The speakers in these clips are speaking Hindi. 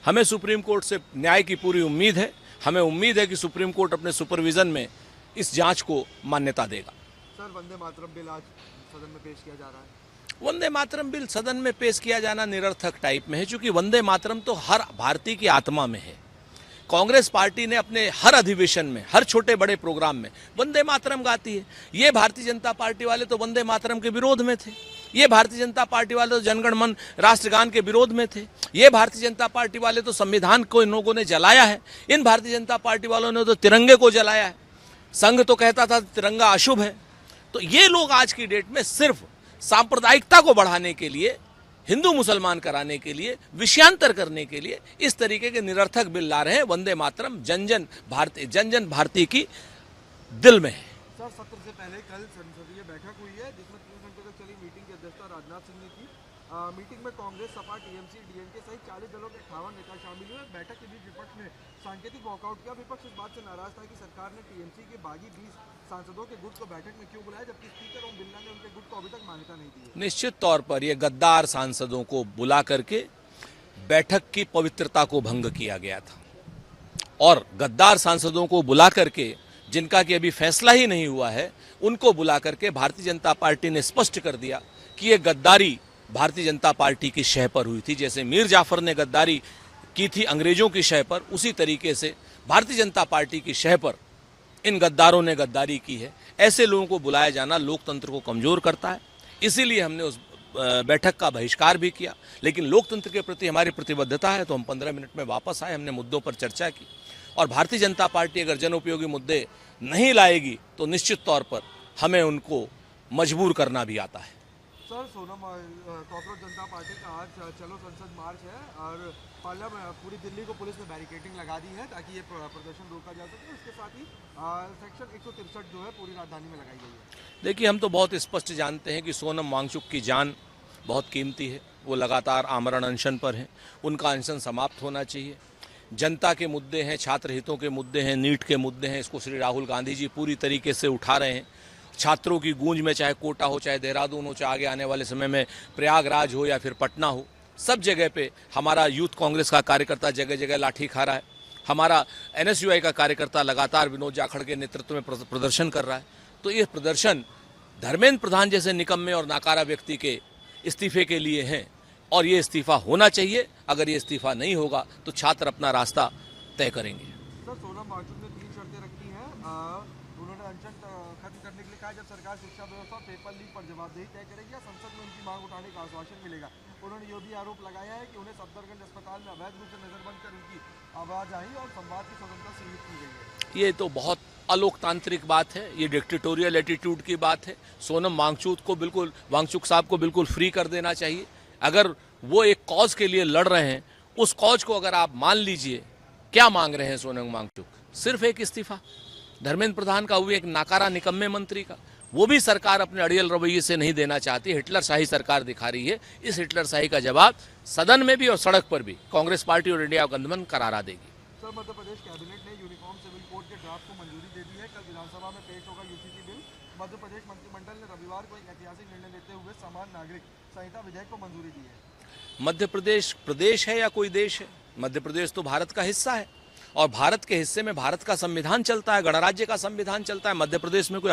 हमें सुप्रीम कोर्ट से न्याय की पूरी उम्मीद है। हमें उम्मीद है कि सुप्रीम कोर्ट अपने सुपरविजन में इस जांच को मान्यता देगा। सर, वंदे मातरम बिल आज सदन में पेश किया जा रहा है। वंदे मातरम बिल सदन में पेश किया जाना निरर्थक टाइप में है, क्योंकि वंदे मातरम तो हर भारतीय की आत्मा में है। कांग्रेस पार्टी ने अपने हर अधिवेशन में, हर छोटे बड़े प्रोग्राम में वंदे मातरम गाती है। ये भारतीय जनता पार्टी वाले तो वंदे मातरम के विरोध में थे। ये भारतीय जनता पार्टी वाले तो जनगण मन राष्ट्रगान के विरोध में थे। ये भारतीय जनता पार्टी वाले तो संविधान को इन लोगों ने जलाया है। इन भारतीय जनता पार्टी वालों ने तो तिरंगे को जलाया है। संघ तो कहता था तिरंगा अशुभ है। तो ये लोग आज की डेट में सिर्फ सांप्रदायिकता को बढ़ाने के लिए, हिंदू मुसलमान कराने के लिए, विषयांतर करने के लिए इस तरीके के निरर्थक बिल ला रहे हैं। वंदे मातरम जन जन भारतीय की दिल में है। सर, सत्र से पहले कल संसदीय बैठक हुई है जिसमें 3 घंटे तक चली मीटिंग की अध्यक्षता राजनाथ सिंह ने की। मीटिंग में कांग्रेस, सपा, टीएमसी, डीएमके सहित 40 दलों के 58 नेता शामिल हुए। बैठक के बीच विपक्ष ने सांकेतिक वॉकआउट किया। विपक्ष इस बात से नाराज था कि सरकार ने टीएमसी के बागी 20 सांसदों के गुट को बैठक में क्यों बुलाया, जबकि स्पीकर ओम बिरला ने उनके गुट को अभी तक मान्यता नहीं दी है। निश्चित तौर पर यह गद्दार सांसदों को बुला करके बैठक की पवित्रता को भंग किया गया था, और गद्दार सांसदों को बुला करके, जिनका कि अभी फैसला ही नहीं हुआ है, उनको बुला करके भारतीय जनता पार्टी ने स्पष्ट कर दिया कि यह गद्दारी भारतीय जनता पार्टी की शह पर हुई थी। जैसे मीर जाफर ने गद्दारी की थी अंग्रेजों की शह पर, उसी तरीके से भारतीय जनता पार्टी की शह पर इन गद्दारों ने गद्दारी की है। ऐसे लोगों को बुलाया जाना लोकतंत्र को कमजोर करता है। इसीलिए हमने उस बैठक का बहिष्कार भी किया। लेकिन लोकतंत्र के प्रति हमारी प्रतिबद्धता है, तो हम 15 मिनट में वापस आए। हमने मुद्दों पर चर्चा की, और भारतीय जनता पार्टी अगर जन उपयोगी मुद्दे नहीं लाएगी तो निश्चित तौर पर हमें उनको मजबूर करना भी आता है। सर, सोनम, कॉकरोच जनता पार्टी का आज चलो संसद मार्च है और पूरी दिल्ली को पुलिस ने बैरिकेडिंग लगा दी है ताकि ये प्रदर्शन रोका जा सके। उसके साथ ही सेक्शन 163 जो है पूरी राजधानी में लगाई गई है। देखिए, हम तो बहुत स्पष्ट जानते हैं कि सोनम वांगचुक की जान बहुत कीमती है। वो लगातार आमरण अनशन पर हैं। उनका अनशन समाप्त होना चाहिए। जनता के मुद्दे हैं, छात्र हितों के मुद्दे हैं, नीट के मुद्दे हैं। इसको श्री राहुल गांधी जी पूरी तरीके से उठा रहे हैं। छात्रों की गूंज में, चाहे कोटा हो, चाहे देहरादून हो, चाहे आगे आने वाले समय में प्रयागराज हो या फिर पटना हो, सब जगह पे हमारा यूथ कांग्रेस का कार्यकर्ता जगह जगह लाठी खा रहा है। हमारा एनएसयूआई का कार्यकर्ता लगातार विनोद जाखड़ के नेतृत्व में प्रदर्शन कर रहा है। तो ये प्रदर्शन धर्मेंद्र प्रधान जैसे निकम्मे और नाकारा व्यक्ति के इस्तीफे के लिए हैं, और ये इस्तीफा होना चाहिए। अगर ये इस्तीफा नहीं होगा तो छात्र अपना रास्ता तय करेंगे। सर, सोनम वांगचुक ने 3 शर्तें रखी हैं। उन्होंने अनशन खत्म करने के लिए कहा, जब सरकार शिक्षा व्यवस्था और पेपर लीक पर जवाबदेही तय करेगी या संसद में उनकी मांग उठाने का आश्वासन मिलेगा। उन्होंने ये भी आरोप लगाया है कि उन्हें सफदरगंज अस्पताल में अवैध रूप से नजरबंद कर उनकी आवाजाही और संवाद की स्वतंत्रता सीमित की गई है। ये तो बहुत अलोकतांत्रिक बात है। ये डिक्टेटोरियल एटीट्यूड की बात है। सोनम वांगचुक साहब को बिल्कुल फ्री कर देना चाहिए। अगर वो एक कॉज के लिए लड़ रहे हैं, उस कॉज को अगर आप मान लीजिए, क्या मांग रहे हैं सोनम वांगचुक? सिर्फ एक इस्तीफा धर्मेंद्र प्रधान का, वो एक नाकारा निकम्मे मंत्री का। वो भी सरकार अपने अड़ियल रवैये से नहीं देना चाहती। हिटलर शाही सरकार दिखा रही है। इस हिटलर शाही का जवाब सदन में भी और सड़क पर भी कांग्रेस पार्टी और इंडिया गठबंधन करारा देगी। सर, मध्य प्रदेश कैबिनेट ने यूनिफॉर्म सिविल कोड के ड्राफ्ट को मंजूरी दे दी है। कल विधानसभा में पेश होगा यूसीसी बिल। मध्य प्रदेश मंत्रिमंडल ने रविवार को एक ऐतिहासिक निर्णय लेते हुए समान नागरिक संहिता विधेयक को मंजूरी दी है। मध्य प्रदेश प्रदेश है या कोई देश है? मध्य प्रदेश तो भारत का हिस्सा है, और भारत के हिस्से में भारत का संविधान चलता है, गणराज्य का संविधान चलता है। मध्य प्रदेश में कोई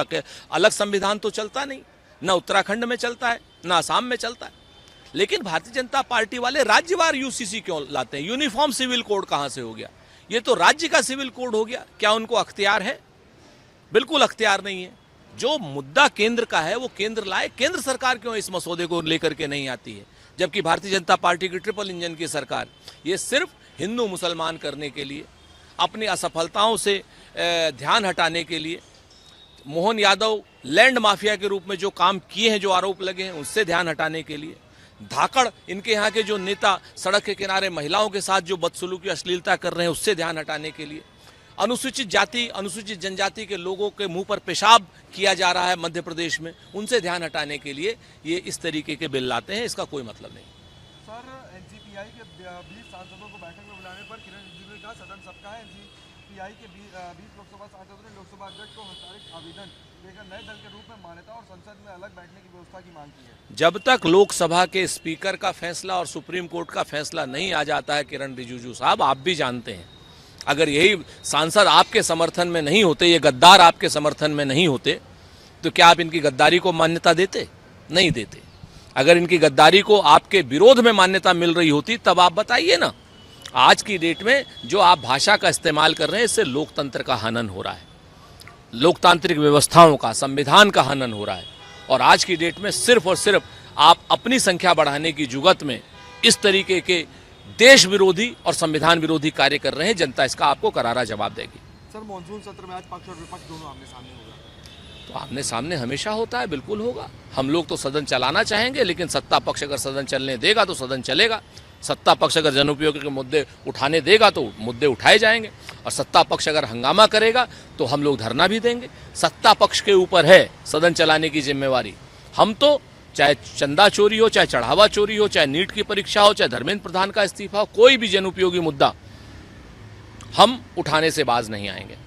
अलग संविधान तो चलता नहीं, न उत्तराखंड में चलता है, न असम में चलता है। लेकिन भारतीय जनता पार्टी वाले राज्यवार यूसीसी क्यों लाते हैं? यूनिफॉर्म सिविल कोड कहां से हो गया? ये तो राज्य का सिविल कोड हो गया। क्या उनको अख्तियार है? बिल्कुल अख्तियार नहीं है। जो मुद्दा केंद्र का है वो केंद्र लाए। केंद्र सरकार क्यों इस मसौदे को लेकर के नहीं आती है? जबकि भारतीय जनता पार्टी की ट्रिपल इंजन की सरकार ये सिर्फ हिंदू मुसलमान करने के लिए, अपनी असफलताओं से ध्यान हटाने के लिए, मोहन यादव लैंड माफिया के रूप में जो काम किए हैं, जो आरोप लगे हैं, उससे ध्यान हटाने के लिए, धाकड़ इनके यहाँ के जो नेता सड़क के किनारे महिलाओं के साथ जो बदसलूकी अश्लीलता कर रहे हैं, उससे ध्यान हटाने के लिए, अनुसूचित जाति अनुसूचित जनजाति के लोगों के मुंह पर पेशाब किया जा रहा है मध्य प्रदेश में, उनसे ध्यान हटाने के लिए ये इस तरीके के बिल लाते हैं। इसका कोई मतलब नहीं। सर, एनसीपीआई के 20 सांसदों को बैठक में बुलाने पर किरण रिजिजू ने कहा, सदन सबका है, पीआई के 20 लोकसभा सांसदों ने लोकसभा अध्यक्ष को हस्ताक्षरित आवेदन लेकर नए दल के रूप में मान्यता और संसद में अलग बैठने की व्यवस्था की मांग की है। जब तक लोकसभा के स्पीकर का फैसला और सुप्रीम कोर्ट का फैसला नहीं आ जाता है, किरण रिजिजू साहब, आप भी जानते हैं, अगर यही सांसद आपके समर्थन में नहीं होते, ये गद्दार आपके समर्थन में नहीं होते, तो क्या आप इनकी गद्दारी को मान्यता देते? नहीं देते। अगर इनकी गद्दारी को आपके विरोध में मान्यता मिल रही होती तब आप बताइए ना। आज की डेट में जो आप भाषा का इस्तेमाल कर रहे हैं, इससे लोकतंत्र का हनन हो रहा है, लोकतांत्रिक व्यवस्थाओं का, संविधान का हनन हो रहा है। और आज की डेट में सिर्फ और सिर्फ आप अपनी संख्या बढ़ाने की जुगत में इस तरीके के देश विरोधी और संविधान विरोधी कार्य कर रहे हैं। जनता इसका आपको करारा जवाब देगी। सर, मॉनसून सत्र में आज पक्ष और विपक्ष दोनों आमने सामने होगा, तो आमने सामने हमेशा होता है, बिल्कुल होगा। हम लोग तो सदन चलाना चाहेंगे, लेकिन सत्ता पक्ष अगर सदन चलने देगा तो सदन चलेगा। सत्ता पक्ष अगर जनउपयोगी के मुद्दे उठाने देगा तो मुद्दे उठाए जाएंगे, और सत्ता पक्ष अगर हंगामा करेगा तो हम लोग धरना भी देंगे। सत्ता पक्ष के ऊपर है सदन चलाने की जिम्मेवारी। हम तो चाहे चंदा चोरी हो, चाहे चढ़ावा चोरी हो, चाहे नीट की परीक्षा हो, चाहे धर्मेंद्र प्रधान का इस्तीफा हो, कोई भी जनउपयोगी मुद्दा हम उठाने से बाज नहीं आएंगे।